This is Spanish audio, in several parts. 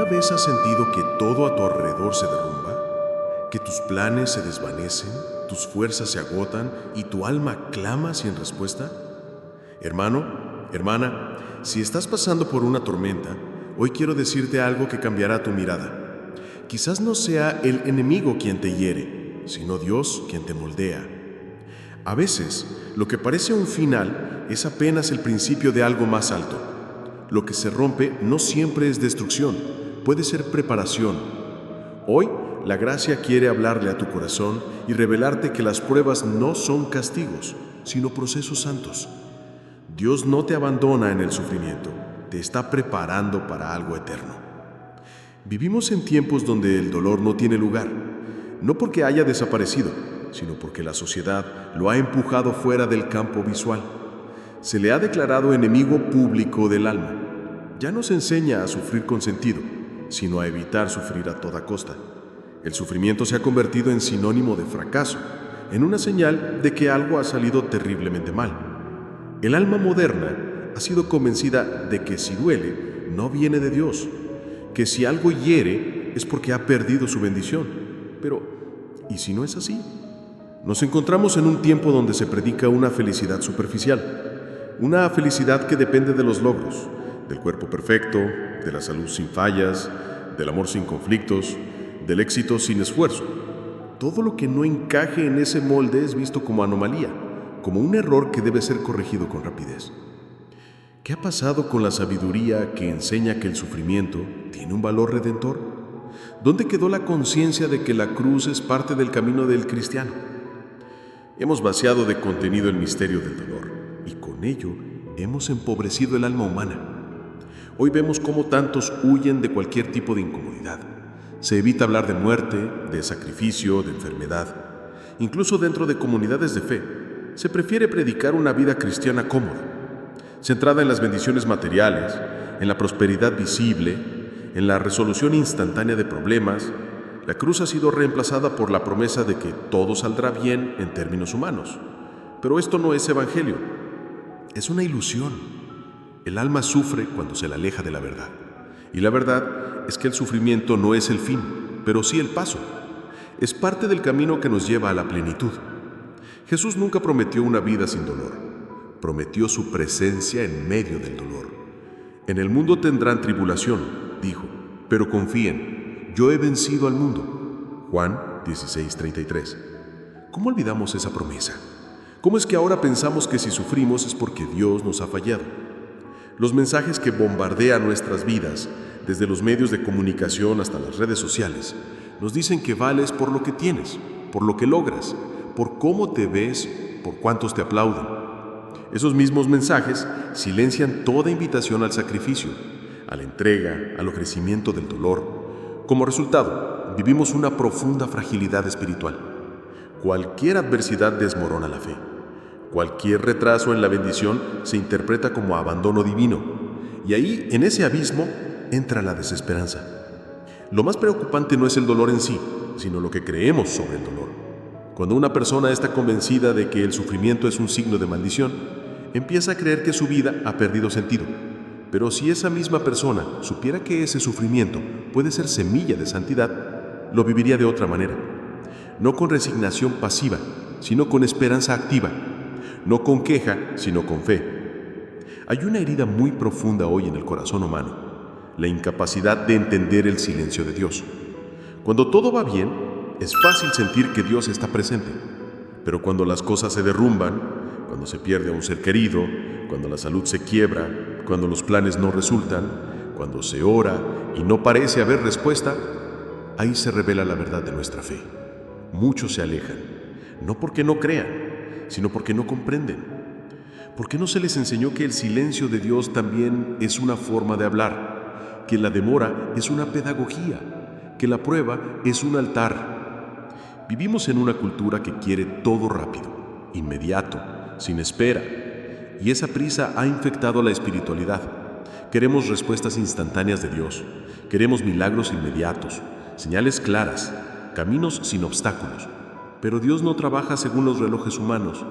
vez has sentido que todo a tu alrededor se derrumba? ¿Que tus planes se desvanecen, tus fuerzas se agotan y tu alma clama sin respuesta? Hermano, hermana, si estás pasando por una tormenta, hoy quiero decirte algo que cambiará tu mirada. Quizás no sea el enemigo quien te hiere, sino Dios quien te moldea. A veces, lo que parece un final es apenas el principio de algo más alto. Lo que se rompe no siempre es destrucción, puede ser preparación. Hoy, la gracia quiere hablarle a tu corazón y revelarte que las pruebas no son castigos, sino procesos santos. Dios no te abandona en el sufrimiento, te está preparando para algo eterno. Vivimos en tiempos donde el dolor no tiene lugar, no porque haya desaparecido, sino porque la sociedad lo ha empujado fuera del campo visual. Se le ha declarado enemigo público del alma. Ya no se enseña a sufrir con sentido, sino a evitar sufrir a toda costa. El sufrimiento se ha convertido en sinónimo de fracaso, en una señal de que algo ha salido terriblemente mal. El alma moderna ha sido convencida de que si duele, no viene de Dios, que si algo hiere es porque ha perdido su bendición. Pero, ¿y si no es así? Nos encontramos en un tiempo donde se predica una felicidad superficial, una felicidad que depende de los logros, del cuerpo perfecto, de la salud sin fallas, del amor sin conflictos, del éxito sin esfuerzo. Todo lo que no encaje en ese molde es visto como anomalía, como un error que debe ser corregido con rapidez. ¿Qué ha pasado con la sabiduría que enseña que el sufrimiento tiene un valor redentor? ¿Dónde quedó la conciencia de que la cruz es parte del camino del cristiano? Hemos vaciado de contenido el misterio del dolor y con ello hemos empobrecido el alma humana. Hoy vemos cómo tantos huyen de cualquier tipo de incomodidad. Se evita hablar de muerte, de sacrificio, de enfermedad. Incluso dentro de comunidades de fe, se prefiere predicar una vida cristiana cómoda, centrada en las bendiciones materiales, en la prosperidad visible, en la resolución instantánea de problemas. La cruz ha sido reemplazada por la promesa de que todo saldrá bien en términos humanos. Pero esto no es evangelio, es una ilusión. El alma sufre cuando se la aleja de la verdad. Y la verdad es que el sufrimiento no es el fin, pero sí el paso. Es parte del camino que nos lleva a la plenitud. Jesús nunca prometió una vida sin dolor. Prometió su presencia en medio del dolor. En el mundo tendrán tribulación, dijo, pero confíen, yo he vencido al mundo. Juan 16:33. ¿Cómo olvidamos esa promesa? ¿Cómo es que ahora pensamos que si sufrimos es porque Dios nos ha fallado? Los mensajes que bombardean nuestras vidas, desde los medios de comunicación hasta las redes sociales, nos dicen que vales por lo que tienes, por lo que logras, por cómo te ves, por cuántos te aplauden. Esos mismos mensajes silencian toda invitación al sacrificio, a la entrega, al ofrecimiento del dolor. Como resultado, vivimos una profunda fragilidad espiritual. Cualquier adversidad desmorona la fe. Cualquier retraso en la bendición se interpreta como abandono divino. Y ahí, en ese abismo, entra la desesperanza. Lo más preocupante no es el dolor en sí, sino lo que creemos sobre el dolor. Cuando una persona está convencida de que el sufrimiento es un signo de maldición, empieza a creer que su vida ha perdido sentido. Pero si esa misma persona supiera que ese sufrimiento puede ser semilla de santidad, lo viviría de otra manera. No con resignación pasiva, sino con esperanza activa. No con queja, sino con fe. Hay una herida muy profunda hoy en el corazón humano, la incapacidad de entender el silencio de Dios. Cuando todo va bien, es fácil sentir que Dios está presente. Pero cuando las cosas se derrumban, cuando se pierde a un ser querido, cuando la salud se quiebra, cuando los planes no resultan, cuando se ora y no parece haber respuesta, ahí se revela la verdad de nuestra fe. Muchos se alejan, no porque no crean, sino porque no comprenden. ¿Por qué no se les enseñó que el silencio de Dios también es una forma de hablar? Que la demora es una pedagogía, que la prueba es un altar. Vivimos en una cultura que quiere todo rápido, inmediato, sin espera. Y esa prisa ha infectado la espiritualidad. Queremos respuestas instantáneas de Dios. Queremos milagros inmediatos, señales claras, caminos sin obstáculos. Pero Dios no trabaja según los relojes humanos.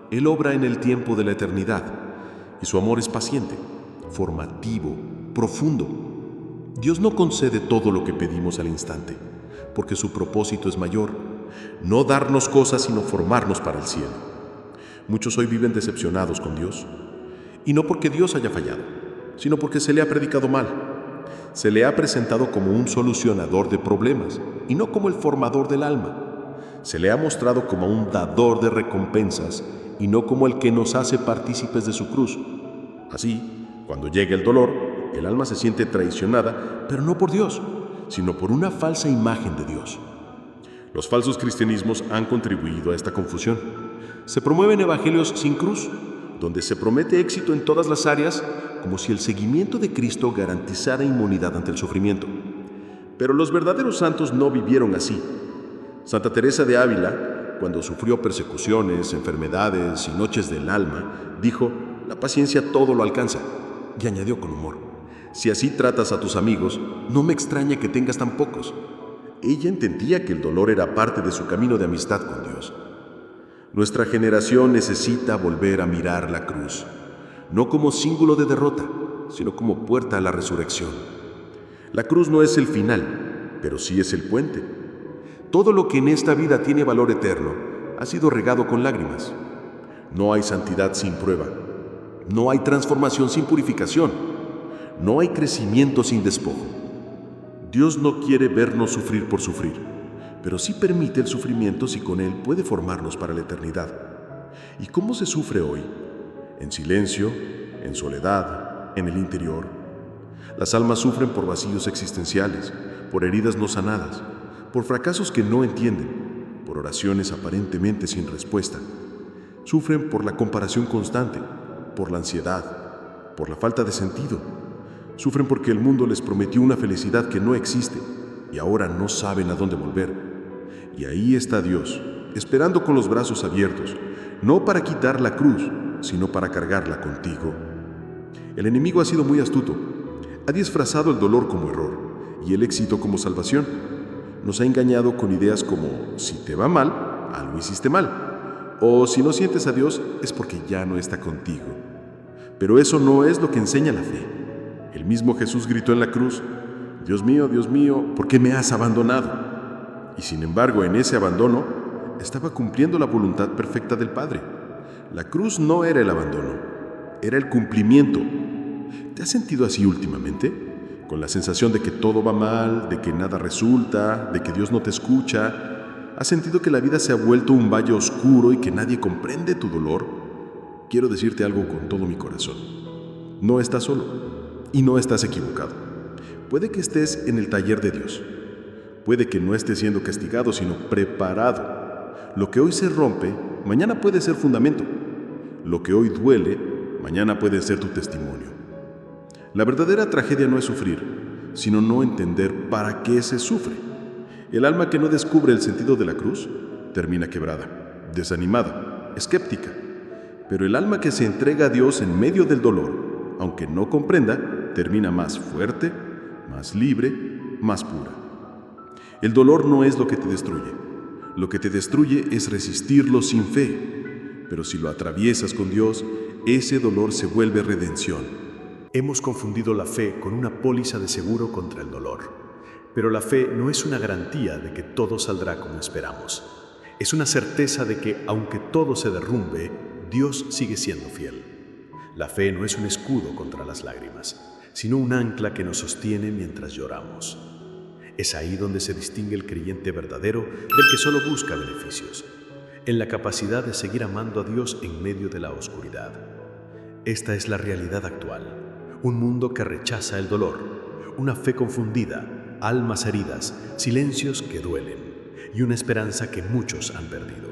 Él obra en el tiempo de la eternidad. Y su amor es paciente, formativo, profundo. Dios no concede todo lo que pedimos al instante, porque su propósito es mayor, no darnos cosas sino formarnos para el cielo. Muchos hoy viven decepcionados con Dios, y no porque Dios haya fallado, sino porque se le ha predicado mal. Se le ha presentado como un solucionador de problemas y no como el formador del alma. Se le ha mostrado como un dador de recompensas y no como el que nos hace partícipes de su cruz. Así, cuando llega el dolor, el alma se siente traicionada, pero no por Dios, sino por una falsa imagen de Dios. Los falsos cristianismos han contribuido a esta confusión. Se promueven evangelios sin cruz, donde se promete éxito en todas las áreas, como si el seguimiento de Cristo garantizara inmunidad ante el sufrimiento. Pero los verdaderos santos no vivieron así. Santa Teresa de Ávila, cuando sufrió persecuciones, enfermedades y noches del alma, dijo: «La paciencia todo lo alcanza», y añadió con humor: «Si así tratas a tus amigos, no me extraña que tengas tan pocos». Ella entendía que el dolor era parte de su camino de amistad con Dios. Nuestra generación necesita volver a mirar la cruz, no como símbolo de derrota, sino como puerta a la resurrección. La cruz no es el final, pero sí es el puente. Todo lo que en esta vida tiene valor eterno ha sido regado con lágrimas. No hay santidad sin prueba. No hay transformación sin purificación. No hay crecimiento sin despojo. Dios no quiere vernos sufrir por sufrir, pero sí permite el sufrimiento si con él puede formarnos para la eternidad. ¿Y cómo se sufre hoy? En silencio, en soledad, en el interior. Las almas sufren por vacíos existenciales, por heridas no sanadas, por fracasos que no entienden, por oraciones aparentemente sin respuesta. Sufren por la comparación constante, por la ansiedad, por la falta de sentido. Sufren porque el mundo les prometió una felicidad que no existe y ahora no saben a dónde volver. Y ahí está Dios, esperando con los brazos abiertos, no para quitar la cruz, sino para cargarla contigo. El enemigo ha sido muy astuto. Ha disfrazado el dolor como error y el éxito como salvación. Nos ha engañado con ideas como: si te va mal, algo hiciste mal. O si no sientes a Dios, es porque ya no está contigo. Pero eso no es lo que enseña la fe. El mismo Jesús gritó en la cruz: Dios mío, ¿por qué me has abandonado? Y sin embargo, en ese abandono, estaba cumpliendo la voluntad perfecta del Padre. La cruz no era el abandono, era el cumplimiento. ¿Te has sentido así últimamente? Con la sensación de que todo va mal, de que nada resulta, de que Dios no te escucha. ¿Has sentido que la vida se ha vuelto un valle oscuro y que nadie comprende tu dolor? Quiero decirte algo con todo mi corazón. No estás solo y no estás equivocado. Puede que estés en el taller de Dios. Puede que no estés siendo castigado, sino preparado. Lo que hoy se rompe, mañana puede ser fundamento. Lo que hoy duele, mañana puede ser tu testimonio. La verdadera tragedia no es sufrir, sino no entender para qué se sufre. El alma que no descubre el sentido de la cruz termina quebrada, desanimada, escéptica. Pero el alma que se entrega a Dios en medio del dolor, aunque no comprenda, termina más fuerte, más libre, más pura. El dolor no es lo que te destruye. Lo que te destruye es resistirlo sin fe. Pero si lo atraviesas con Dios, ese dolor se vuelve redención. Hemos confundido la fe con una póliza de seguro contra el dolor. Pero la fe no es una garantía de que todo saldrá como esperamos. Es una certeza de que, aunque todo se derrumbe, Dios sigue siendo fiel. La fe no es un escudo contra las lágrimas, sino un ancla que nos sostiene mientras lloramos. Es ahí donde se distingue el creyente verdadero del que solo busca beneficios, en la capacidad de seguir amando a Dios en medio de la oscuridad. Esta es la realidad actual, un mundo que rechaza el dolor, una fe confundida, almas heridas, silencios que duelen y una esperanza que muchos han perdido.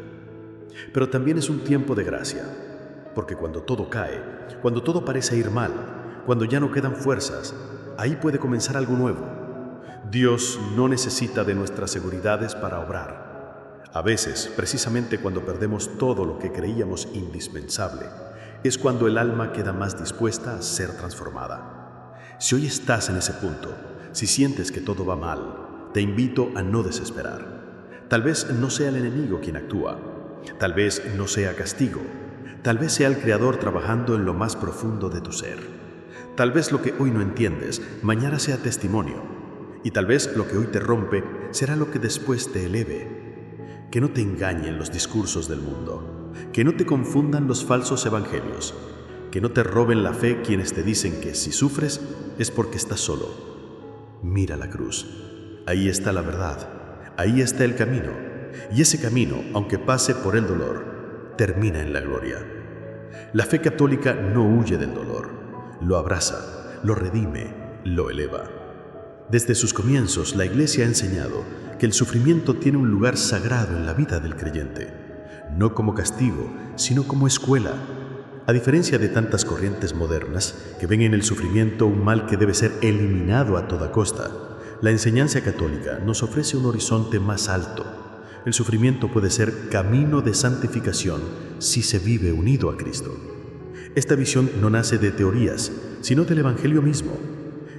Pero también es un tiempo de gracia, porque cuando todo cae, cuando todo parece ir mal, cuando ya no quedan fuerzas, ahí puede comenzar algo nuevo. Dios no necesita de nuestras seguridades para obrar. A veces, precisamente cuando perdemos todo lo que creíamos indispensable, es cuando el alma queda más dispuesta a ser transformada. Si hoy estás en ese punto, si sientes que todo va mal, te invito a no desesperar. Tal vez no sea el enemigo quien actúa, tal vez no sea castigo, tal vez sea el Creador trabajando en lo más profundo de tu ser. Tal vez lo que hoy no entiendes, mañana sea testimonio. Y tal vez lo que hoy te rompe será lo que después te eleve. Que no te engañen los discursos del mundo. Que no te confundan los falsos evangelios. Que no te roben la fe quienes te dicen que si sufres es porque estás solo. Mira la cruz. Ahí está la verdad. Ahí está el camino. Y ese camino, aunque pase por el dolor, termina en la gloria. La fe católica no huye del dolor. Lo abraza, lo redime, lo eleva. Desde sus comienzos, la Iglesia ha enseñado que el sufrimiento tiene un lugar sagrado en la vida del creyente, no como castigo, sino como escuela. A diferencia de tantas corrientes modernas que ven en el sufrimiento un mal que debe ser eliminado a toda costa, la enseñanza católica nos ofrece un horizonte más alto. El sufrimiento puede ser camino de santificación si se vive unido a Cristo. Esta visión no nace de teorías, sino del Evangelio mismo.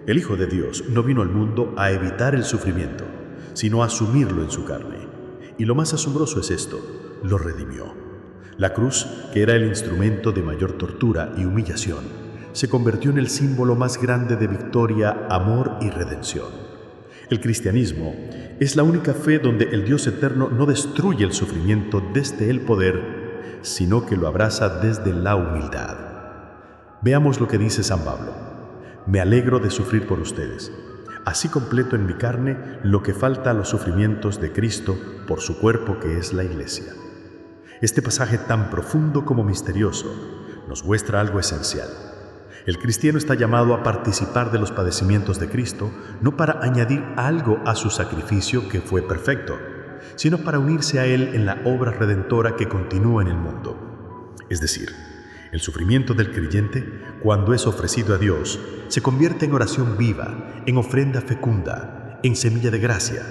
El Hijo de Dios no vino al mundo a evitar el sufrimiento, sino a asumirlo en su carne. Y lo más asombroso es esto: lo redimió. La cruz, que era el instrumento de mayor tortura y humillación, se convirtió en el símbolo más grande de victoria, amor y redención. El cristianismo es la única fe donde el Dios eterno no destruye el sufrimiento desde el poder, sino que lo abraza desde la humildad. Veamos lo que dice San Pablo: me alegro de sufrir por ustedes. Así completo en mi carne lo que falta a los sufrimientos de Cristo por su cuerpo que es la Iglesia. Este pasaje tan profundo como misterioso nos muestra algo esencial. El cristiano está llamado a participar de los padecimientos de Cristo, no para añadir algo a su sacrificio que fue perfecto, sino para unirse a Él en la obra redentora que continúa en el mundo. Es decir, el sufrimiento del creyente, cuando es ofrecido a Dios, se convierte en oración viva, en ofrenda fecunda, en semilla de gracia.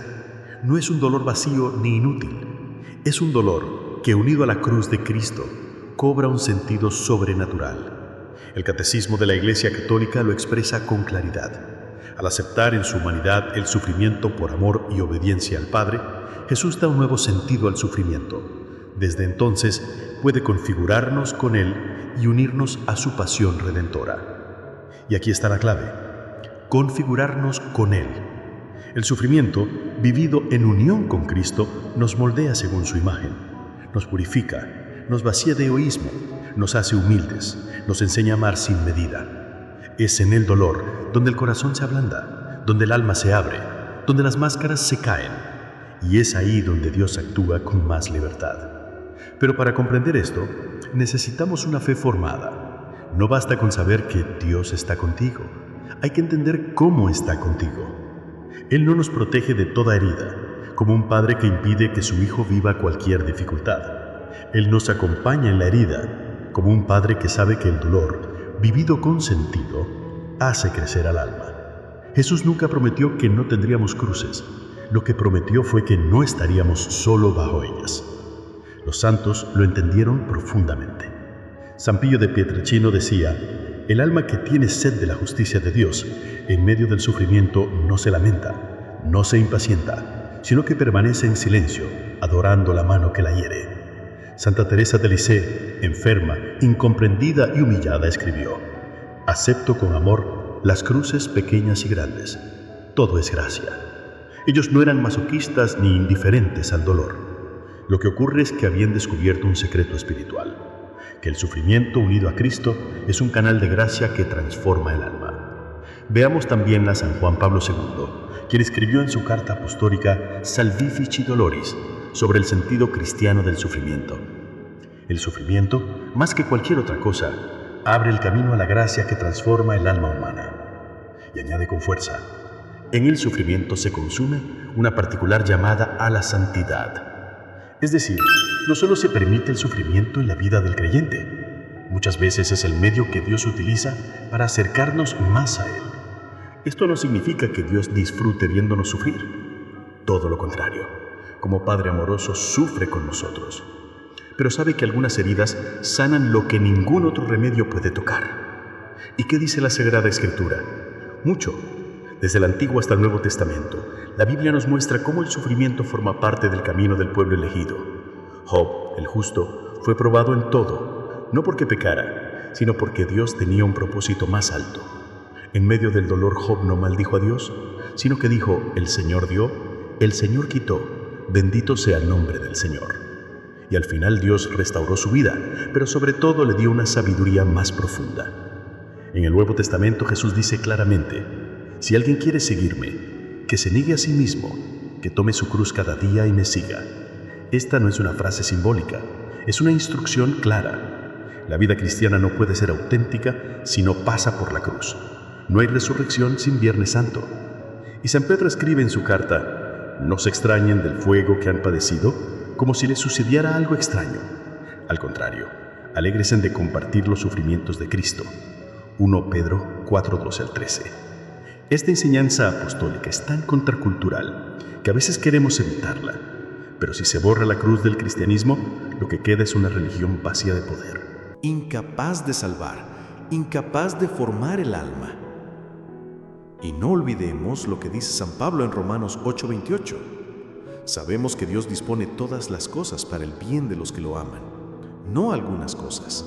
No es un dolor vacío ni inútil, es un dolor que, unido a la cruz de Cristo, cobra un sentido sobrenatural. El Catecismo de la Iglesia Católica lo expresa con claridad. Al aceptar en su humanidad el sufrimiento por amor y obediencia al Padre, Jesús da un nuevo sentido al sufrimiento. Desde entonces puede configurarnos con Él y unirnos a su pasión redentora. Y aquí está la clave: configurarnos con Él. El sufrimiento, vivido en unión con Cristo, nos moldea según su imagen. Nos purifica, nos vacía de egoísmo, nos hace humildes, nos enseña a amar sin medida. Es en el dolor donde el corazón se ablanda, donde el alma se abre, donde las máscaras se caen. Y es ahí donde Dios actúa con más libertad. Pero para comprender esto, necesitamos una fe formada. No basta con saber que Dios está contigo. Hay que entender cómo está contigo. Él no nos protege de toda herida, como un padre que impide que su hijo viva cualquier dificultad. Él nos acompaña en la herida, como un padre que sabe que el dolor, vivido con sentido, hace crecer al alma. Jesús nunca prometió que no tendríamos cruces. Lo que prometió fue que no estaríamos solo bajo ellas. Los santos lo entendieron profundamente. San Pío de Pietrelcina decía: el alma que tiene sed de la justicia de Dios, en medio del sufrimiento no se lamenta, no se impacienta, sino que permanece en silencio, adorando la mano que la hiere. Santa Teresa de Lisieux, enferma, incomprendida y humillada, escribió: acepto con amor las cruces pequeñas y grandes. Todo es gracia. Ellos no eran masoquistas ni indiferentes al dolor. Lo que ocurre es que habían descubierto un secreto espiritual: que el sufrimiento unido a Cristo es un canal de gracia que transforma el alma. Veamos también a San Juan Pablo II, quien escribió en su carta apostólica Salvifici Doloris sobre el sentido cristiano del sufrimiento. El sufrimiento, más que cualquier otra cosa, abre el camino a la gracia que transforma el alma humana. Y añade con fuerza: en el sufrimiento se consume una particular llamada a la santidad. Es decir, no solo se permite el sufrimiento en la vida del creyente, muchas veces es el medio que Dios utiliza para acercarnos más a Él. Esto no significa que Dios disfrute viéndonos sufrir. Todo lo contrario. Como Padre amoroso sufre con nosotros. Pero sabe que algunas heridas sanan lo que ningún otro remedio puede tocar. ¿Y qué dice la Sagrada Escritura? Mucho. Desde el Antiguo hasta el Nuevo Testamento, la Biblia nos muestra cómo el sufrimiento forma parte del camino del pueblo elegido. Job, el justo, fue probado en todo, no porque pecara, sino porque Dios tenía un propósito más alto. En medio del dolor, Job no maldijo a Dios, sino que dijo: el Señor dio, el Señor quitó, bendito sea el nombre del Señor. Y al final Dios restauró su vida, pero sobre todo le dio una sabiduría más profunda. En el Nuevo Testamento Jesús dice claramente: si alguien quiere seguirme, que se niegue a sí mismo, que tome su cruz cada día y me siga. Esta no es una frase simbólica, es una instrucción clara. La vida cristiana no puede ser auténtica si no pasa por la cruz. No hay resurrección sin Viernes Santo. Y San Pedro escribe en su carta: no se extrañen del fuego que han padecido, como si les sucediera algo extraño. Al contrario, alégrese de compartir los sufrimientos de Cristo. 1 Pedro 4:12-13. Esta enseñanza apostólica es tan contracultural que a veces queremos evitarla, pero si se borra la cruz del cristianismo, lo que queda es una religión vacía de poder. Incapaz de salvar, incapaz de formar el alma. Y no olvidemos lo que dice San Pablo en Romanos 8:28. Sabemos que Dios dispone todas las cosas para el bien de los que lo aman. No algunas cosas,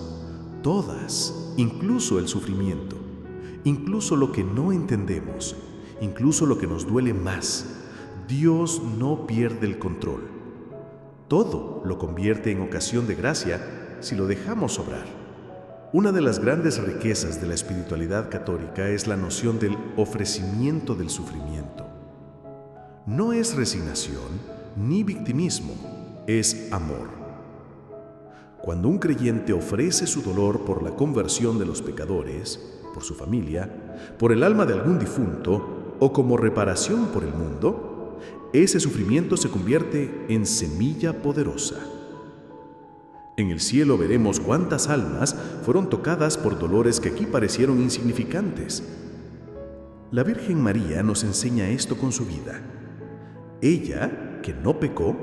todas, incluso el sufrimiento, incluso lo que no entendemos, incluso lo que nos duele más. Dios no pierde el control. Todo lo convierte en ocasión de gracia si lo dejamos obrar. Una de las grandes riquezas de la espiritualidad católica es la noción del ofrecimiento del sufrimiento. No es resignación ni victimismo, es amor. Cuando un creyente ofrece su dolor por la conversión de los pecadores, por su familia, por el alma de algún difunto o como reparación por el mundo, ese sufrimiento se convierte en semilla poderosa. En el cielo veremos cuántas almas fueron tocadas por dolores que aquí parecieron insignificantes. La Virgen María nos enseña esto con su vida. Ella, que no pecó,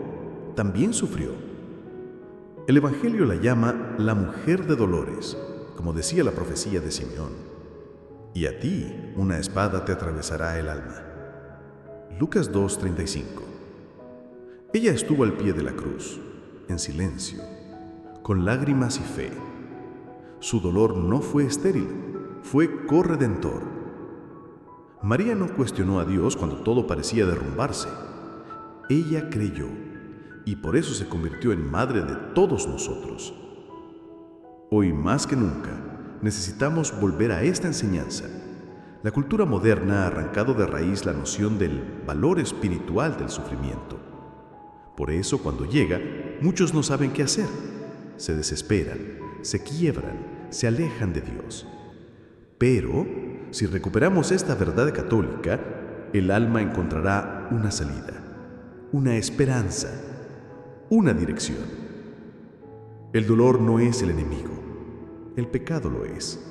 también sufrió. El Evangelio la llama la mujer de dolores, como decía la profecía de Simeón. Y a ti una espada te atravesará el alma. Lucas 2:35. Ella estuvo al pie de la cruz, en silencio, con lágrimas y fe. Su dolor no fue estéril, fue corredentor. María no cuestionó a Dios cuando todo parecía derrumbarse. Ella creyó, y por eso se convirtió en madre de todos nosotros. Hoy más que nunca, necesitamos volver a esta enseñanza. La cultura moderna ha arrancado de raíz la noción del valor espiritual del sufrimiento. Por eso, cuando llega, muchos no saben qué hacer. Se desesperan, se quiebran, se alejan de Dios. Pero, si recuperamos esta verdad católica, el alma encontrará una salida, una esperanza, una dirección. El dolor no es el enemigo, el pecado lo es.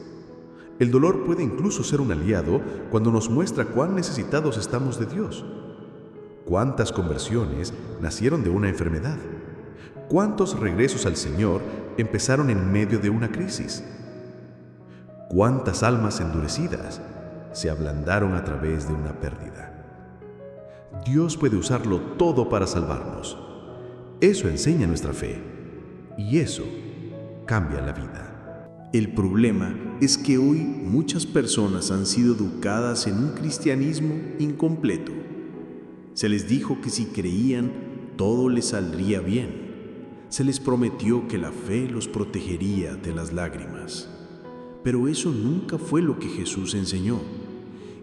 El dolor puede incluso ser un aliado cuando nos muestra cuán necesitados estamos de Dios. ¿Cuántas conversiones nacieron de una enfermedad? ¿Cuántos regresos al Señor empezaron en medio de una crisis? ¿Cuántas almas endurecidas se ablandaron a través de una pérdida? Dios puede usarlo todo para salvarnos. Eso enseña nuestra fe, y eso cambia la vida. El problema es que hoy muchas personas han sido educadas en un cristianismo incompleto. Se les dijo que si creían, todo les saldría bien. Se les prometió que la fe los protegería de las lágrimas. Pero eso nunca fue lo que Jesús enseñó.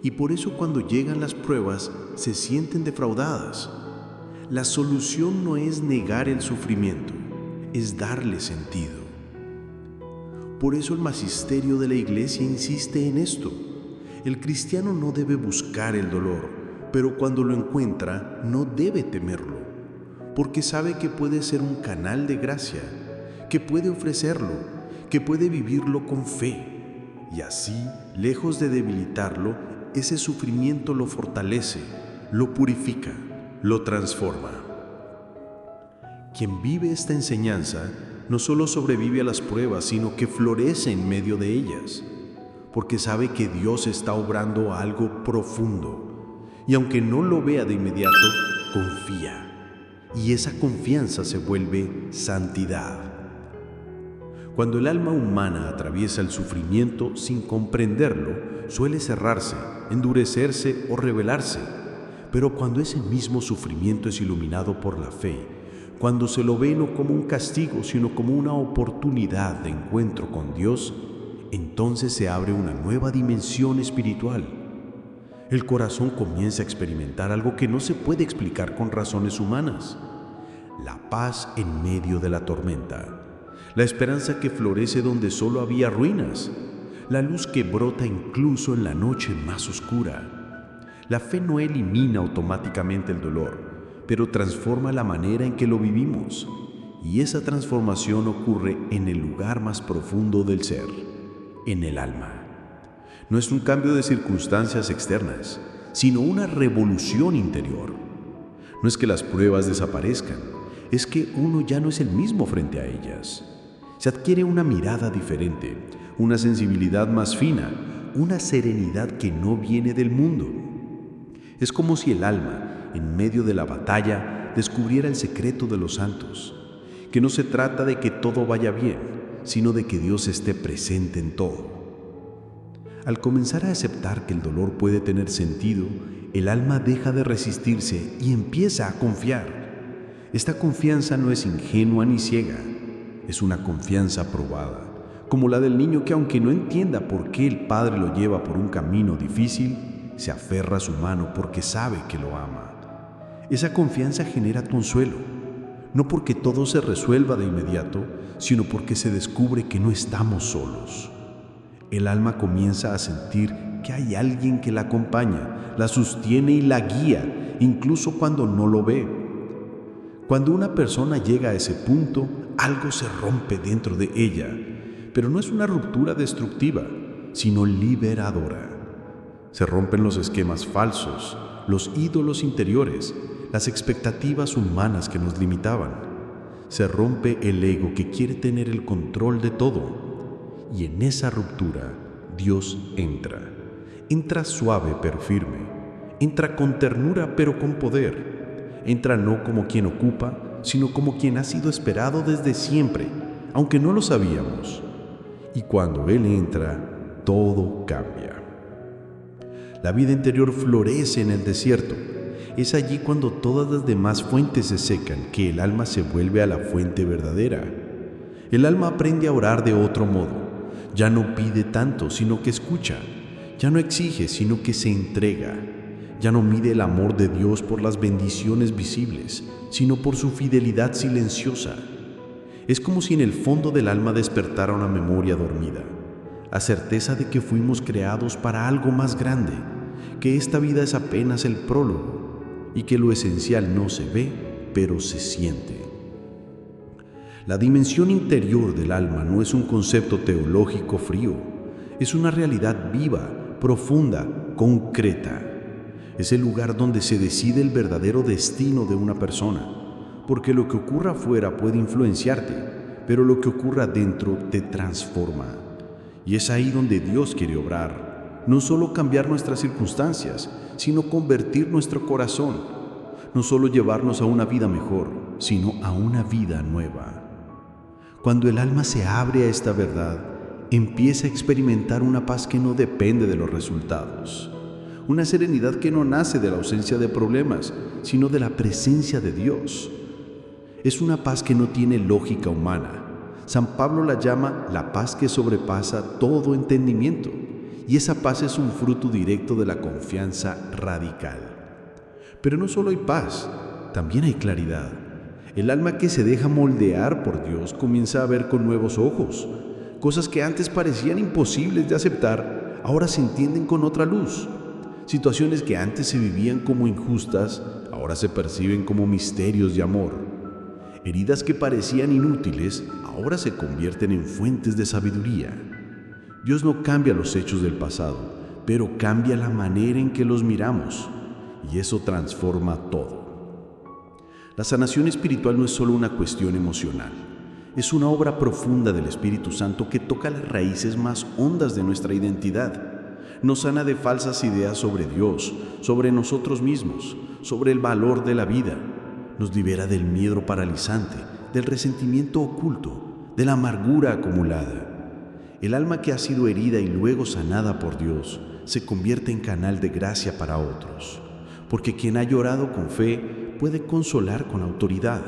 Y por eso cuando llegan las pruebas, se sienten defraudadas. La solución no es negar el sufrimiento, es darle sentido. Por eso el magisterio de la Iglesia insiste en esto. El cristiano no debe buscar el dolor, pero cuando lo encuentra, no debe temerlo, porque sabe que puede ser un canal de gracia, que puede ofrecerlo, que puede vivirlo con fe. Y así, lejos de debilitarlo, ese sufrimiento lo fortalece, lo purifica, lo transforma. Quien vive esta enseñanza no solo sobrevive a las pruebas, sino que florece en medio de ellas, porque sabe que Dios está obrando algo profundo, y aunque no lo vea de inmediato, confía, y esa confianza se vuelve santidad. Cuando el alma humana atraviesa el sufrimiento sin comprenderlo, suele cerrarse, endurecerse o rebelarse. Pero cuando ese mismo sufrimiento es iluminado por la fe, cuando se lo ve no como un castigo, sino como una oportunidad de encuentro con Dios, entonces se abre una nueva dimensión espiritual. El corazón comienza a experimentar algo que no se puede explicar con razones humanas: la paz en medio de la tormenta, la esperanza que florece donde solo había ruinas, la luz que brota incluso en la noche más oscura. La fe no elimina automáticamente el dolor, pero transforma la manera en que lo vivimos, y esa transformación ocurre en el lugar más profundo del ser, en el alma. No es un cambio de circunstancias externas, sino una revolución interior. No es que las pruebas desaparezcan, es que uno ya no es el mismo frente a ellas. Se adquiere una mirada diferente, una sensibilidad más fina, una serenidad que no viene del mundo. Es como si el alma, en medio de la batalla, descubriera el secreto de los santos, que no se trata de que todo vaya bien, sino de que Dios esté presente en todo. Al comenzar a aceptar que el dolor puede tener sentido, el alma deja de resistirse y empieza a confiar. Esta confianza no es ingenua ni ciega, es una confianza probada, como la del niño que, aunque no entienda por qué el padre lo lleva por un camino difícil, se aferra a su mano porque sabe que lo ama. Esa confianza genera consuelo, no porque todo se resuelva de inmediato, sino porque se descubre que no estamos solos. El alma comienza a sentir que hay alguien que la acompaña, la sostiene y la guía, incluso cuando no lo ve. Cuando una persona llega a ese punto, algo se rompe dentro de ella, pero no es una ruptura destructiva, sino liberadora. Se rompen los esquemas falsos, los ídolos interiores, las expectativas humanas que nos limitaban. Se rompe el ego que quiere tener el control de todo. Y en esa ruptura, Dios entra. Entra suave pero firme. Entra con ternura pero con poder. Entra no como quien ocupa, sino como quien ha sido esperado desde siempre, aunque no lo sabíamos. Y cuando Él entra, todo cambia. La vida interior florece en el desierto. Es allí cuando todas las demás fuentes se secan que el alma se vuelve a la fuente verdadera. El alma aprende a orar de otro modo. Ya no pide tanto, sino que escucha. Ya no exige, sino que se entrega. Ya no mide el amor de Dios por las bendiciones visibles, sino por su fidelidad silenciosa. Es como si en el fondo del alma despertara una memoria dormida, la certeza de que fuimos creados para algo más grande, que esta vida es apenas el prólogo y que lo esencial no se ve, pero se siente. La dimensión interior del alma no es un concepto teológico frío, es una realidad viva, profunda, concreta. Es el lugar donde se decide el verdadero destino de una persona, porque lo que ocurra afuera puede influenciarte, pero lo que ocurra dentro te transforma. Y es ahí donde Dios quiere obrar, no solo cambiar nuestras circunstancias, sino convertir nuestro corazón, no solo llevarnos a una vida mejor, sino a una vida nueva. Cuando el alma se abre a esta verdad, empieza a experimentar una paz que no depende de los resultados, una serenidad que no nace de la ausencia de problemas, sino de la presencia de Dios. Es una paz que no tiene lógica humana. San Pablo la llama la paz que sobrepasa todo entendimiento, y esa paz es un fruto directo de la confianza radical. Pero no solo hay paz, también hay claridad. El alma que se deja moldear por Dios comienza a ver con nuevos ojos. Cosas que antes parecían imposibles de aceptar, ahora se entienden con otra luz. Situaciones que antes se vivían como injustas, ahora se perciben como misterios de amor. Heridas que parecían inútiles, ahora se convierten en fuentes de sabiduría. Dios no cambia los hechos del pasado, pero cambia la manera en que los miramos, y eso transforma todo. La sanación espiritual no es solo una cuestión emocional, es una obra profunda del Espíritu Santo que toca las raíces más hondas de nuestra identidad. Nos sana de falsas ideas sobre Dios, sobre nosotros mismos, sobre el valor de la vida. Nos libera del miedo paralizante, del resentimiento oculto, de la amargura acumulada. El alma que ha sido herida y luego sanada por Dios se convierte en canal de gracia para otros, porque quien ha llorado con fe puede consolar con autoridad.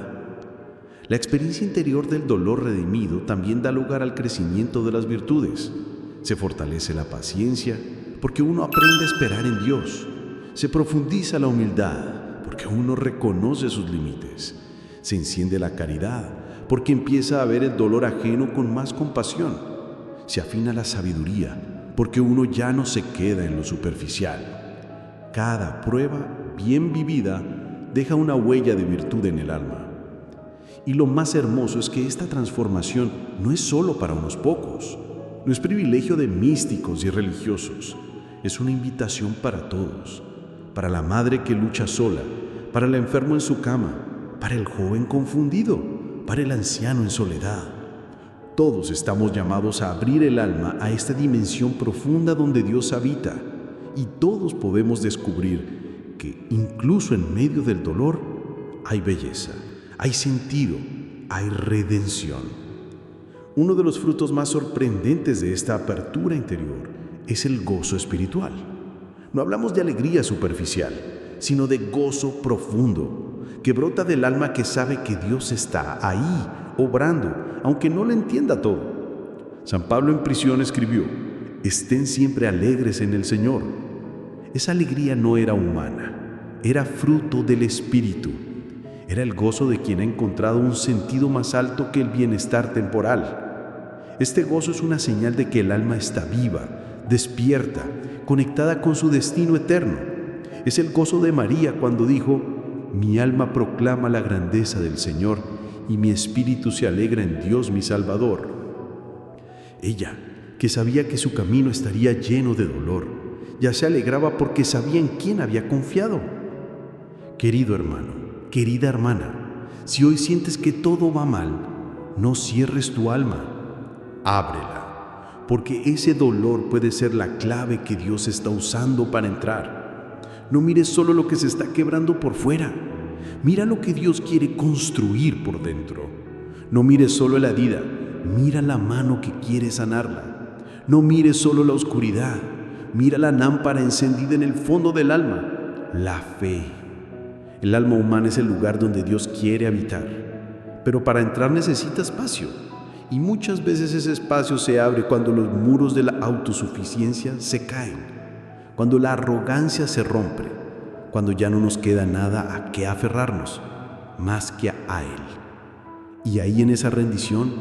La experiencia interior del dolor redimido también da lugar al crecimiento de las virtudes. Se fortalece la paciencia, porque uno aprende a esperar en Dios. Se profundiza la humildad, porque uno reconoce sus límites. Se enciende la caridad, porque empieza a ver el dolor ajeno con más compasión. Se afina la sabiduría, porque uno ya no se queda en lo superficial. Cada prueba bien vivida deja una huella de virtud en el alma. Y lo más hermoso es que esta transformación no es solo para unos pocos, no es privilegio de místicos y religiosos, es una invitación para todos, para la madre que lucha sola, para el enfermo en su cama, para el joven confundido, para el anciano en soledad. Todos estamos llamados a abrir el alma a esta dimensión profunda donde Dios habita, y todos podemos descubrir que incluso en medio del dolor hay belleza, hay sentido, hay redención. Uno de los frutos más sorprendentes de esta apertura interior es el gozo espiritual. No hablamos de alegría superficial, sino de gozo profundo, que brota del alma que sabe que Dios está ahí, obrando, aunque no lo entienda todo. San Pablo en prisión escribió: «Estén siempre alegres en el Señor». Esa alegría no era humana, era fruto del Espíritu. Era el gozo de quien ha encontrado un sentido más alto que el bienestar temporal. Este gozo es una señal de que el alma está viva, despierta, conectada con su destino eterno. Es el gozo de María cuando dijo: «Mi alma proclama la grandeza del Señor y mi espíritu se alegra en Dios mi Salvador». Ella, que sabía que su camino estaría lleno de dolor, ya se alegraba porque sabía en quién había confiado. Querido hermano, querida hermana, si hoy sientes que todo va mal, no cierres tu alma, ábrela, porque ese dolor puede ser la clave que Dios está usando para entrar. No mires solo lo que se está quebrando por fuera, mira lo que Dios quiere construir por dentro. No mires solo la herida, mira la mano que quiere sanarla. No mires solo la oscuridad, mira la lámpara encendida en el fondo del alma, la fe. El alma humana es el lugar donde Dios quiere habitar, pero para entrar necesita espacio, y muchas veces ese espacio se abre cuando los muros de la autosuficiencia se caen, cuando la arrogancia se rompe, cuando ya no nos queda nada a qué aferrarnos, más que a Él. Y ahí en esa rendición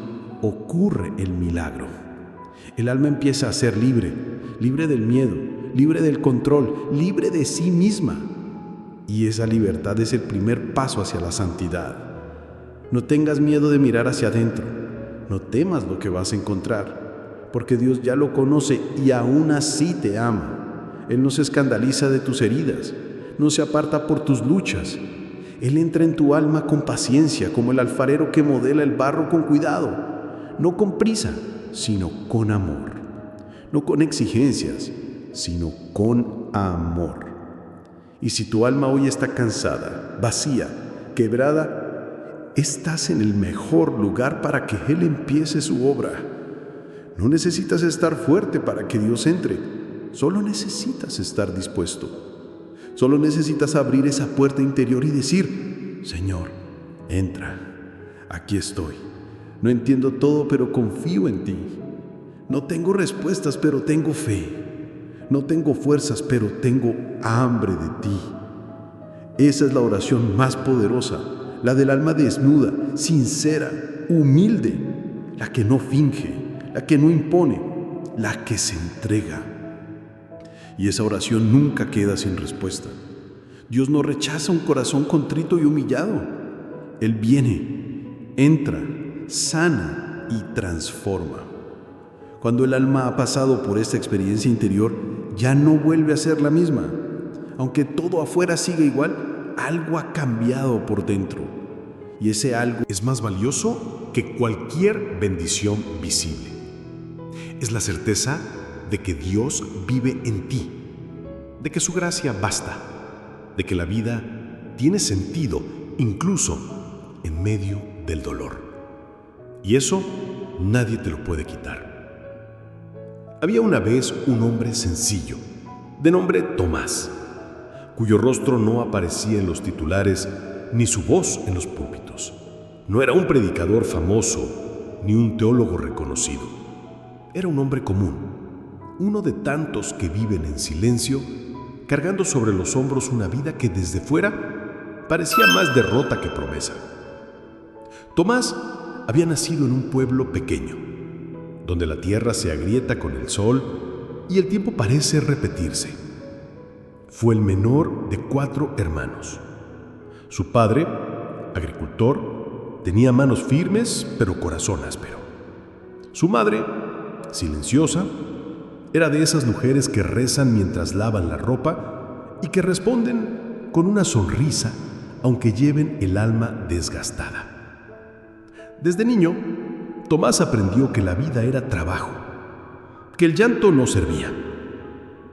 ocurre el milagro. El alma empieza a ser libre, libre del miedo, libre del control, libre de sí misma. Y esa libertad es el primer paso hacia la santidad. No tengas miedo de mirar hacia adentro. No temas lo que vas a encontrar, porque Dios ya lo conoce y aún así te ama. Él no se escandaliza de tus heridas, no se aparta por tus luchas. Él entra en tu alma con paciencia, como el alfarero que modela el barro con cuidado, no con prisa, sino con amor. No con exigencias, sino con amor. Y si tu alma hoy está cansada, vacía, quebrada, estás en el mejor lugar para que Él empiece su obra. No necesitas estar fuerte para que Dios entre, solo necesitas estar dispuesto. Solo necesitas abrir esa puerta interior y decir: Señor, entra, aquí estoy. No entiendo todo, pero confío en ti. No tengo respuestas, pero tengo fe. No tengo fuerzas, pero tengo hambre de ti. Esa es la oración más poderosa, la del alma desnuda, sincera, humilde, la que no finge, la que no impone, la que se entrega. Y esa oración nunca queda sin respuesta. Dios no rechaza un corazón contrito y humillado. Él viene, entra, sana y transforma. Cuando el alma ha pasado por esta experiencia interior, ya no vuelve a ser la misma. Aunque todo afuera siga igual, algo ha cambiado por dentro. Y ese algo es más valioso que cualquier bendición visible. Es la certeza de que Dios vive en ti, de que su gracia basta, de que la vida tiene sentido incluso en medio del dolor. Y eso nadie te lo puede quitar. Había una vez un hombre sencillo, de nombre Tomás, cuyo rostro no aparecía en los titulares ni su voz en los púlpitos. No era un predicador famoso ni un teólogo reconocido. Era un hombre común, uno de tantos que viven en silencio, cargando sobre los hombros una vida que desde fuera parecía más derrota que promesa. Tomás había nacido en un pueblo pequeño, donde la tierra se agrieta con el sol y el tiempo parece repetirse. Fue el menor de 4 hermanos. Su padre, agricultor, tenía manos firmes pero corazón áspero. Su madre, silenciosa, era de esas mujeres que rezan mientras lavan la ropa y que responden con una sonrisa aunque lleven el alma desgastada. Desde niño, Tomás aprendió que la vida era trabajo, que el llanto no servía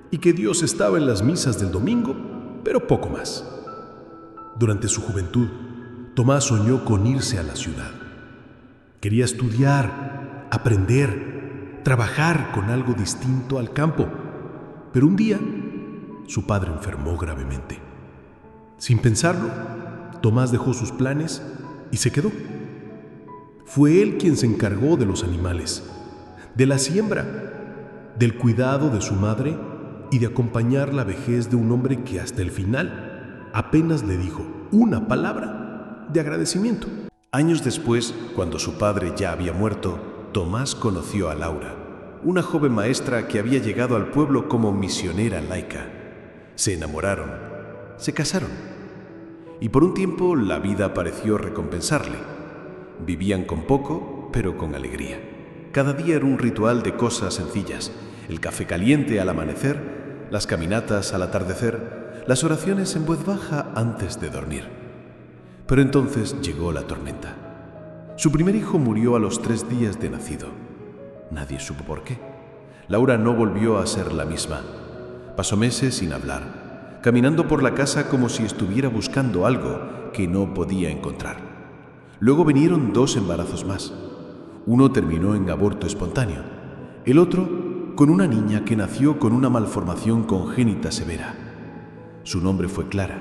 y que Dios estaba en las misas del domingo, pero poco más. Durante su juventud, Tomás soñó con irse a la ciudad. Quería estudiar, aprender, trabajar con algo distinto al campo, pero un día su padre enfermó gravemente. Sin pensarlo, Tomás dejó sus planes y se quedó. Fue él quien se encargó de los animales, de la siembra, del cuidado de su madre y de acompañar la vejez de un hombre que hasta el final apenas le dijo una palabra de agradecimiento. Años después, cuando su padre ya había muerto, Tomás conoció a Laura, una joven maestra que había llegado al pueblo como misionera laica. Se enamoraron, se casaron, y por un tiempo la vida pareció recompensarle. Vivían con poco, pero con alegría. Cada día era un ritual de cosas sencillas: el café caliente al amanecer, las caminatas al atardecer, las oraciones en voz baja antes de dormir. Pero entonces llegó la tormenta. Su primer hijo murió a los 3 días de nacido. Nadie supo por qué. Laura no volvió a ser la misma. Pasó meses sin hablar, caminando por la casa como si estuviera buscando algo que no podía encontrar. Luego vinieron 2 embarazos más. Uno terminó en aborto espontáneo, el otro con una niña que nació con una malformación congénita severa. Su nombre fue Clara.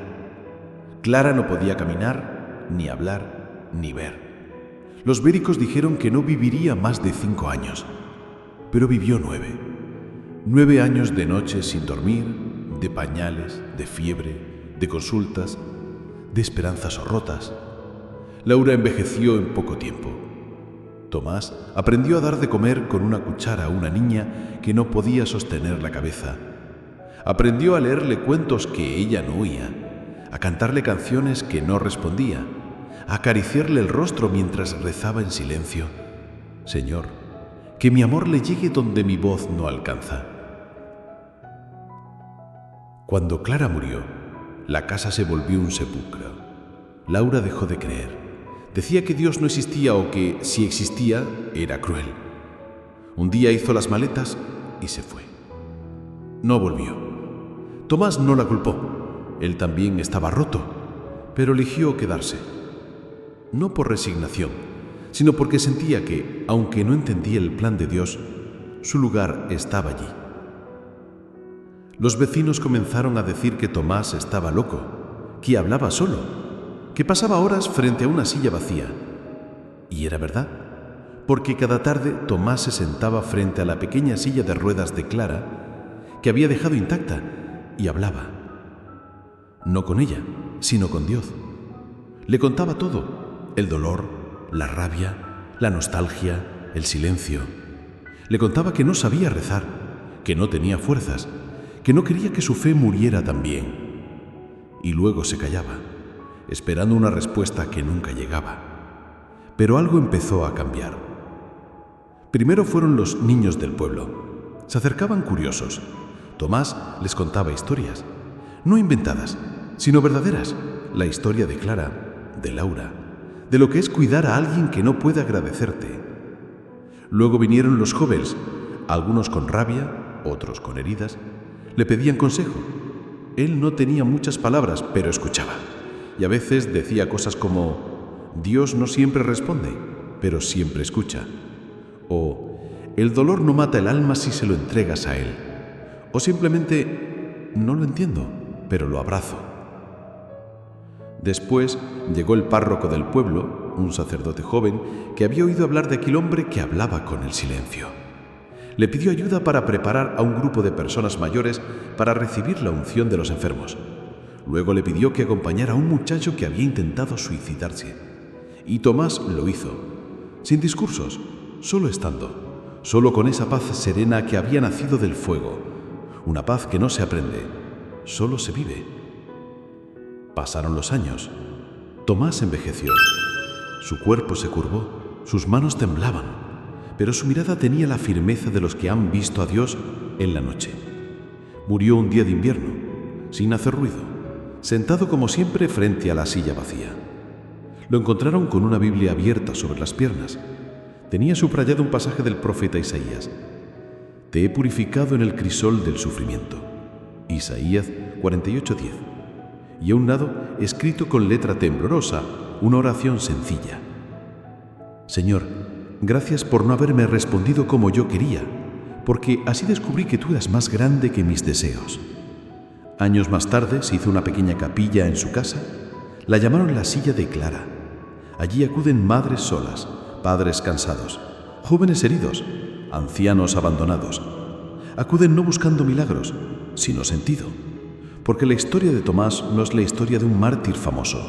Clara no podía caminar, ni hablar, ni ver. Los médicos dijeron que no viviría más de 5 años, pero vivió 9. 9 años de noches sin dormir, de pañales, de fiebre, de consultas, de esperanzas rotas. Laura envejeció en poco tiempo. Tomás aprendió a dar de comer con una cuchara a una niña que no podía sostener la cabeza. Aprendió a leerle cuentos que ella no oía, a cantarle canciones que no respondía, a acariciarle el rostro mientras rezaba en silencio: Señor, que mi amor le llegue donde mi voz no alcanza. Cuando Clara murió, la casa se volvió un sepulcro. Laura dejó de creer. Decía que Dios no existía o que, si existía, era cruel. Un día hizo las maletas y se fue. No volvió. Tomás no la culpó. Él también estaba roto, pero eligió quedarse. No por resignación, sino porque sentía que, aunque no entendía el plan de Dios, su lugar estaba allí. Los vecinos comenzaron a decir que Tomás estaba loco, que hablaba solo, que pasaba horas frente a una silla vacía. Y era verdad, porque cada tarde Tomás se sentaba frente a la pequeña silla de ruedas de Clara, que había dejado intacta, y hablaba. No con ella, sino con Dios. Le contaba todo: el dolor, la rabia, la nostalgia, el silencio. Le contaba que no sabía rezar, que no tenía fuerzas, que no quería que su fe muriera también. Y luego se callaba, esperando una respuesta que nunca llegaba. Pero algo empezó a cambiar. Primero fueron los niños del pueblo. Se acercaban curiosos. Tomás les contaba historias, no inventadas, sino verdaderas. La historia de Clara, de Laura, de lo que es cuidar a alguien que no puede agradecerte. Luego vinieron los jóvenes, algunos con rabia, otros con heridas. Le pedían consejo. Él no tenía muchas palabras, pero escuchaba. Y a veces decía cosas como: Dios no siempre responde, pero siempre escucha. O el dolor no mata el alma si se lo entregas a Él. O simplemente: no lo entiendo, pero lo abrazo. Después llegó el párroco del pueblo, un sacerdote joven, que había oído hablar de aquel hombre que hablaba con el silencio. Le pidió ayuda para preparar a un grupo de personas mayores para recibir la unción de los enfermos. Luego le pidió que acompañara a un muchacho que había intentado suicidarse. Y Tomás lo hizo, sin discursos, solo estando, solo con esa paz serena que había nacido del fuego, una paz que no se aprende, solo se vive. Pasaron los años. Tomás envejeció. Su cuerpo se curvó, sus manos temblaban, pero su mirada tenía la firmeza de los que han visto a Dios en la noche. Murió un día de invierno, sin hacer ruido, sentado como siempre frente a la silla vacía. Lo encontraron con una Biblia abierta sobre las piernas. Tenía subrayado un pasaje del profeta Isaías. Te he purificado en el crisol del sufrimiento. Isaías 48:10. Y a un lado, escrito con letra temblorosa, una oración sencilla. Señor, gracias por no haberme respondido como yo quería, porque así descubrí que tú eras más grande que mis deseos. Años más tarde se hizo una pequeña capilla en su casa. La llamaron la silla de Clara. Allí acuden madres solas, padres cansados, jóvenes heridos, ancianos abandonados. Acuden no buscando milagros, sino sentido, porque la historia de Tomás no es la historia de un mártir famoso.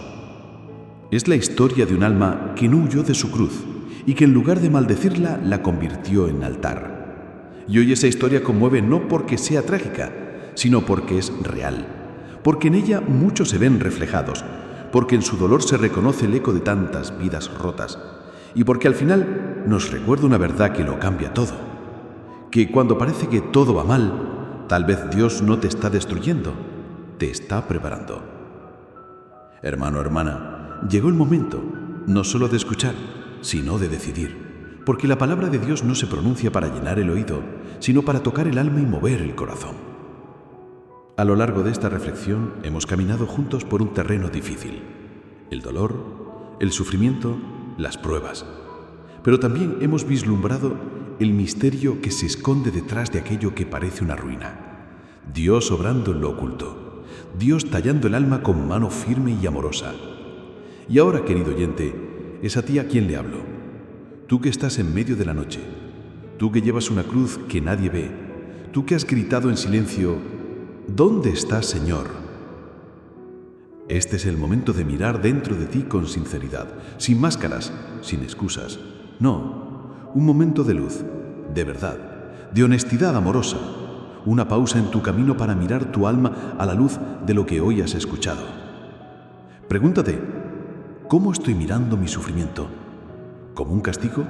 Es la historia de un alma que no huyó de su cruz y que en lugar de maldecirla, la convirtió en altar. Y hoy esa historia conmueve no porque sea trágica, sino porque es real, porque en ella muchos se ven reflejados, porque en su dolor se reconoce el eco de tantas vidas rotas, y porque al final nos recuerda una verdad que lo cambia todo, que cuando parece que todo va mal, tal vez Dios no te está destruyendo, te está preparando. Hermano, hermana, llegó el momento, no solo de escuchar, sino de decidir, porque la palabra de Dios no se pronuncia para llenar el oído, sino para tocar el alma y mover el corazón. A lo largo de esta reflexión hemos caminado juntos por un terreno difícil, el dolor, el sufrimiento, las pruebas, pero también hemos vislumbrado el misterio que se esconde detrás de aquello que parece una ruina. Dios obrando en lo oculto, Dios tallando el alma con mano firme y amorosa. Y ahora, querido oyente, es a ti a quien le hablo. Tú que estás en medio de la noche, tú que llevas una cruz que nadie ve, tú que has gritado en silencio, ¿dónde estás, Señor? Este es el momento de mirar dentro de ti con sinceridad, sin máscaras, sin excusas. No, un momento de luz, de verdad, de honestidad amorosa. Una pausa en tu camino para mirar tu alma a la luz de lo que hoy has escuchado. Pregúntate, ¿cómo estoy mirando mi sufrimiento? ¿Como un castigo?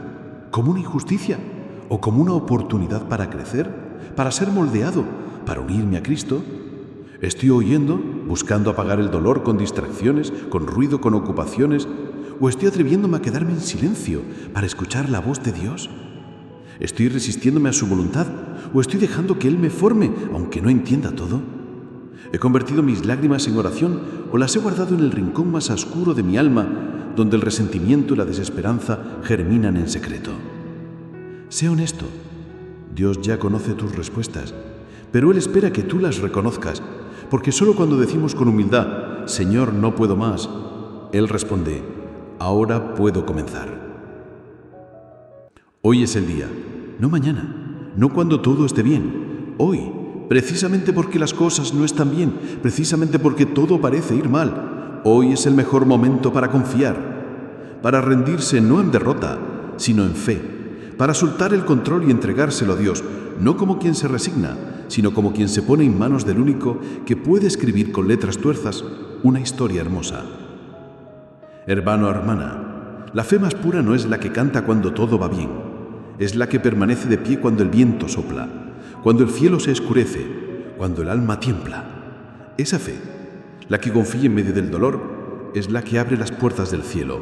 ¿Como una injusticia? ¿O como una oportunidad para crecer? ¿Para ser moldeado? ¿Para unirme a Cristo? ¿Estoy oyendo, buscando apagar el dolor con distracciones, con ruido, con ocupaciones? ¿O estoy atreviéndome a quedarme en silencio para escuchar la voz de Dios? ¿Estoy resistiéndome a su voluntad? ¿O estoy dejando que Él me forme, aunque no entienda todo? ¿He convertido mis lágrimas en oración o las he guardado en el rincón más oscuro de mi alma, donde el resentimiento y la desesperanza germinan en secreto? Sé honesto. Dios ya conoce tus respuestas, pero Él espera que tú las reconozcas, porque solo cuando decimos con humildad, Señor, no puedo más, Él responde, ahora puedo comenzar. Hoy es el día, no mañana, no cuando todo esté bien, hoy, precisamente porque las cosas no están bien, precisamente porque todo parece ir mal, hoy es el mejor momento para confiar, para rendirse no en derrota, sino en fe, para soltar el control y entregárselo a Dios, no como quien se resigna, sino como quien se pone en manos del único que puede escribir con letras tuerzas una historia hermosa. Hermano, hermana, la fe más pura no es la que canta cuando todo va bien, es la que permanece de pie cuando el viento sopla, cuando el cielo se oscurece, cuando el alma tiembla. Esa fe, la que confía en medio del dolor, es la que abre las puertas del cielo,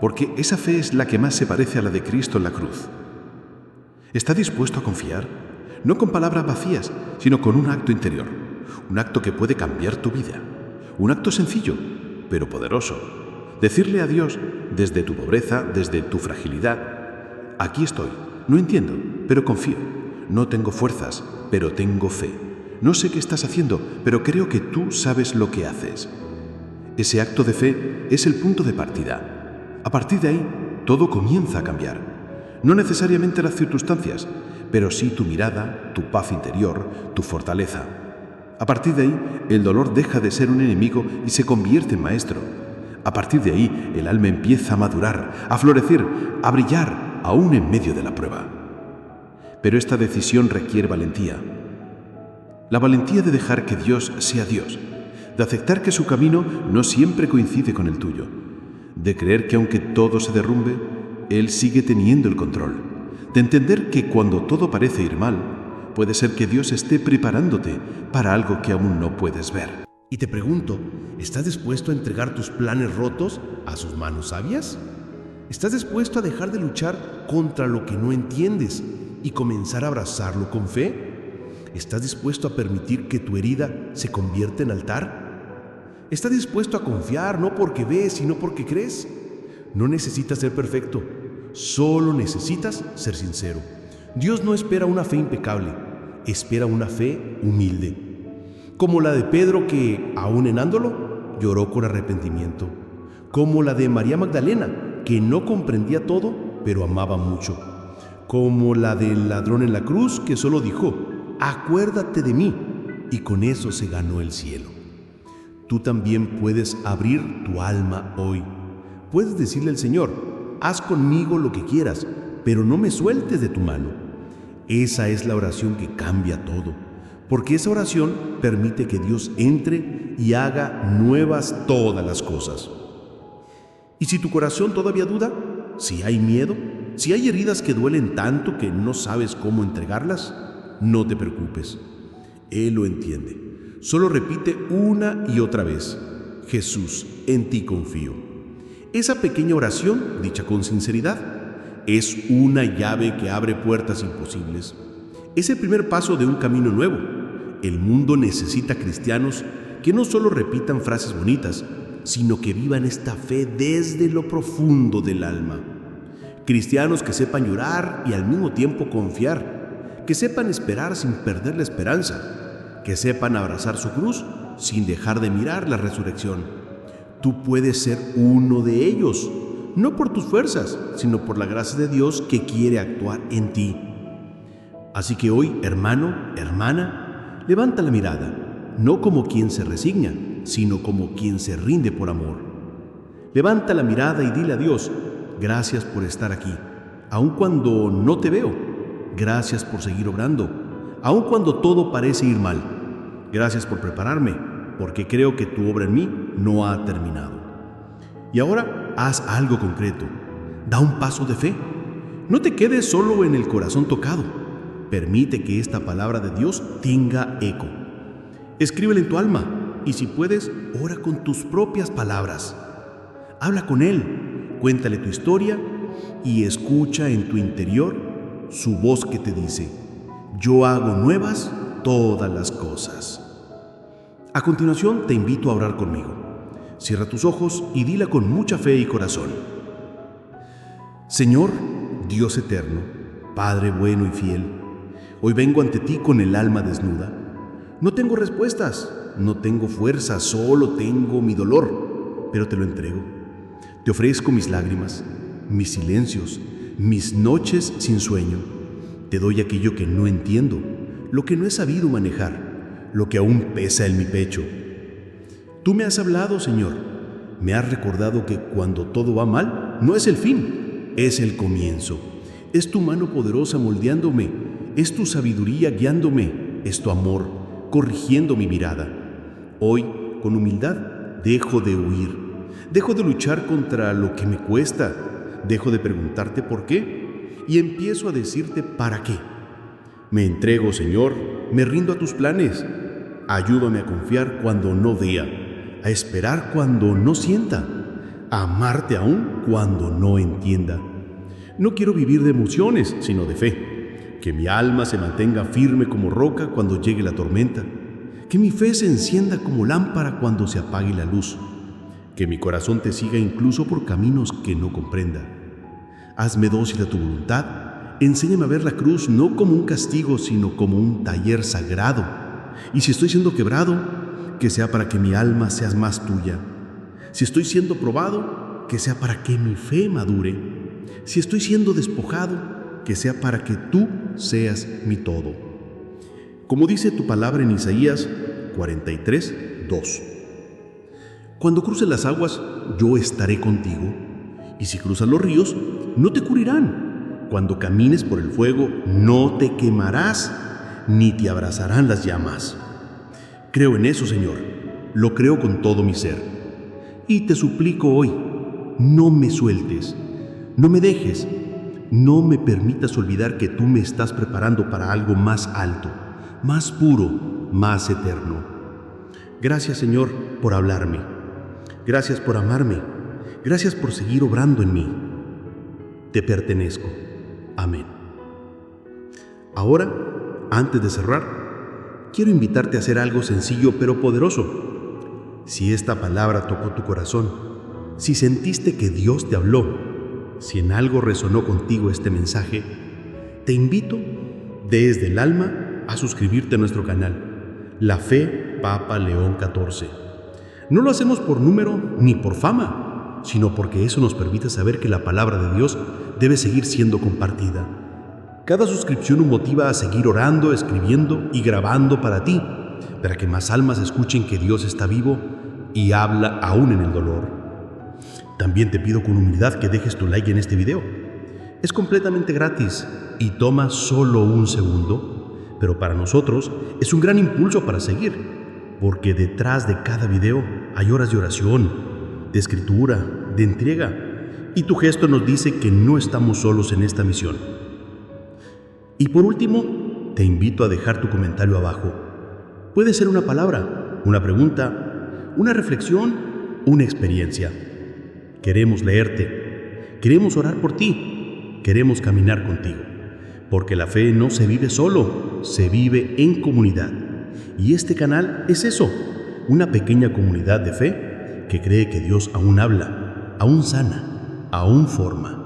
porque esa fe es la que más se parece a la de Cristo en la cruz. ¿Está dispuesto a confiar? No con palabras vacías, sino con un acto interior, un acto que puede cambiar tu vida, un acto sencillo, pero poderoso. Decirle a Dios, desde tu pobreza, desde tu fragilidad, aquí estoy, no entiendo, pero confío, no tengo fuerzas, pero tengo fe, No sé qué estás haciendo, pero creo que tú sabes lo que haces. Ese acto de fe es el punto de partida. A partir de ahí, todo comienza a cambiar. No necesariamente las circunstancias, pero sí tu mirada, tu paz interior, tu fortaleza. A partir de ahí, el dolor deja de ser un enemigo y se convierte en maestro. A partir de ahí, el alma empieza a madurar, a florecer, a brillar, aún en medio de la prueba. Pero esta decisión requiere valentía. La valentía de dejar que Dios sea Dios, de aceptar que su camino no siempre coincide con el tuyo, de creer que aunque todo se derrumbe, Él sigue teniendo el control, de entender que cuando todo parece ir mal, puede ser que Dios esté preparándote para algo que aún no puedes ver. Y te pregunto, ¿estás dispuesto a entregar tus planes rotos a sus manos sabias? ¿Estás dispuesto a dejar de luchar contra lo que no entiendes y comenzar a abrazarlo con fe? ¿Estás dispuesto a permitir que tu herida se convierta en altar? ¿Estás dispuesto a confiar no porque ves, sino porque crees? No necesitas ser perfecto, solo necesitas ser sincero. Dios no espera una fe impecable, espera una fe humilde. Como la de Pedro que, aún enándolo, lloró con arrepentimiento. Como la de María Magdalena, que no comprendía todo, pero amaba mucho. Como la del ladrón en la cruz, que solo dijo, acuérdate de mí, y con eso se ganó el cielo. Tú también puedes abrir tu alma hoy. Puedes decirle al Señor, haz conmigo lo que quieras, pero no me sueltes de tu mano. Esa es la oración que cambia todo, porque esa oración permite que Dios entre y haga nuevas todas las cosas. Y si tu corazón todavía duda, si hay miedo, si hay heridas que duelen tanto que no sabes cómo entregarlas, no te preocupes. Él lo entiende. Solo repite una y otra vez, Jesús, en ti confío. Esa pequeña oración, dicha con sinceridad, es una llave que abre puertas imposibles. Es el primer paso de un camino nuevo. El mundo necesita cristianos que no solo repitan frases bonitas, sino que vivan esta fe desde lo profundo del alma. Cristianos que sepan llorar y al mismo tiempo confiar, que sepan esperar sin perder la esperanza, que sepan abrazar su cruz sin dejar de mirar la resurrección. Tú puedes ser uno de ellos, no por tus fuerzas, sino por la gracia de Dios que quiere actuar en ti. Así que hoy, hermano, hermana, levanta la mirada, no como quien se resigna, sino como quien se rinde por amor. Levanta la mirada y dile a Dios, gracias por estar aquí, aun cuando no te veo. Gracias por seguir obrando, aun cuando todo parece ir mal. Gracias por prepararme, porque creo que tu obra en mí no ha terminado. Y ahora haz algo concreto. Da un paso de fe. No te quedes solo en el corazón tocado. Permite que esta palabra de Dios tenga eco. Escríbela en tu alma y si puedes, ora con tus propias palabras. Habla con Él, cuéntale tu historia y escucha en tu interior su voz que te dice, yo hago nuevas todas las cosas. A continuación te invito a orar conmigo. Cierra tus ojos y dila con mucha fe y corazón. Señor, Dios eterno, Padre bueno y fiel, hoy vengo ante ti con el alma desnuda. No tengo respuestas, no tengo fuerza, solo tengo mi dolor, pero te lo entrego. Te ofrezco mis lágrimas, mis silencios, mis noches sin sueño. Te doy aquello que no entiendo, lo que no he sabido manejar, lo que aún pesa en mi pecho. Tú me has hablado, Señor. Me has recordado que cuando todo va mal, no es el fin, es el comienzo. Es tu mano poderosa moldeándome, es tu sabiduría guiándome, es tu amor corrigiendo mi mirada. Hoy, con humildad, dejo de huir, dejo de luchar contra lo que me cuesta, dejo de preguntarte por qué y empiezo a decirte para qué. Me entrego, Señor, me rindo a tus planes. Ayúdame a confiar cuando no vea, a esperar cuando no sienta, a amarte aún cuando no entienda. No quiero vivir de emociones, sino de fe. Que mi alma se mantenga firme como roca cuando llegue la tormenta. Que mi fe se encienda como lámpara cuando se apague la luz. Que mi corazón te siga incluso por caminos que no comprenda. Hazme dócil a tu voluntad. Enséñame a ver la cruz no como un castigo, sino como un taller sagrado. Y si estoy siendo quebrado, que sea para que mi alma sea más tuya. Si estoy siendo probado, que sea para que mi fe madure. Si estoy siendo despojado, que sea para que tú seas mi todo. Como dice tu palabra en Isaías 43:2. Cuando cruces las aguas, yo estaré contigo. Y si cruzas los ríos, no te cubrirán. Cuando camines por el fuego, no te quemarás, ni te abrazarán las llamas. Creo en eso, Señor. Lo creo con todo mi ser. Y te suplico hoy, no me sueltes, no me dejes, no me permitas olvidar que tú me estás preparando para algo más alto, más puro, más eterno. Gracias, Señor, por hablarme. Gracias por amarme. Gracias por seguir obrando en mí. Te pertenezco. Amén. Ahora, antes de cerrar, quiero invitarte a hacer algo sencillo pero poderoso. Si esta palabra tocó tu corazón, si sentiste que Dios te habló, si en algo resonó contigo este mensaje, te invito desde el alma a suscribirte a nuestro canal, La Fe Papa León XIV. No lo hacemos por número ni por fama, sino porque eso nos permite saber que la palabra de Dios debe seguir siendo compartida. Cada suscripción nos motiva a seguir orando, escribiendo y grabando para ti, para que más almas escuchen que Dios está vivo y habla aún en el dolor. También te pido con humildad que dejes tu like en este video. Es completamente gratis y toma solo un segundo, pero para nosotros es un gran impulso para seguir, porque detrás de cada video hay horas de oración, de escritura, de entrega, y tu gesto nos dice que no estamos solos en esta misión. Y por último, te invito a dejar tu comentario abajo. Puede ser una palabra, una pregunta, una reflexión, una experiencia. Queremos leerte, queremos orar por ti, queremos caminar contigo, porque la fe no se vive solo, se vive en comunidad. Y este canal es eso, una pequeña comunidad de fe que cree que Dios aún habla, aún sana, aún forma.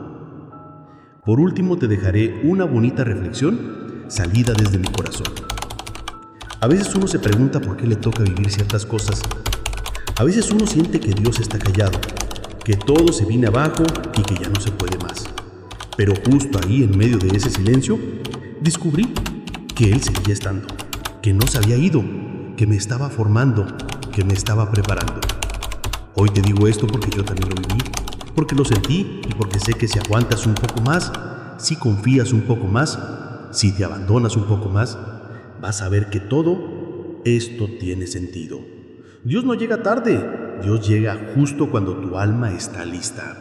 Por último, te dejaré una bonita reflexión salida desde mi corazón. A veces uno se pregunta por qué le toca vivir ciertas cosas. A veces uno siente que Dios está callado, que todo se viene abajo y que ya no se puede más. Pero justo ahí, en medio de ese silencio, descubrí que Él seguía estando, que no se había ido, que me estaba formando, que me estaba preparando. Hoy te digo esto porque yo también lo viví, porque lo sentí y porque sé que si aguantas un poco más, si confías un poco más, si te abandonas un poco más, vas a ver que todo esto tiene sentido. Dios no llega tarde, Dios llega justo cuando tu alma está lista.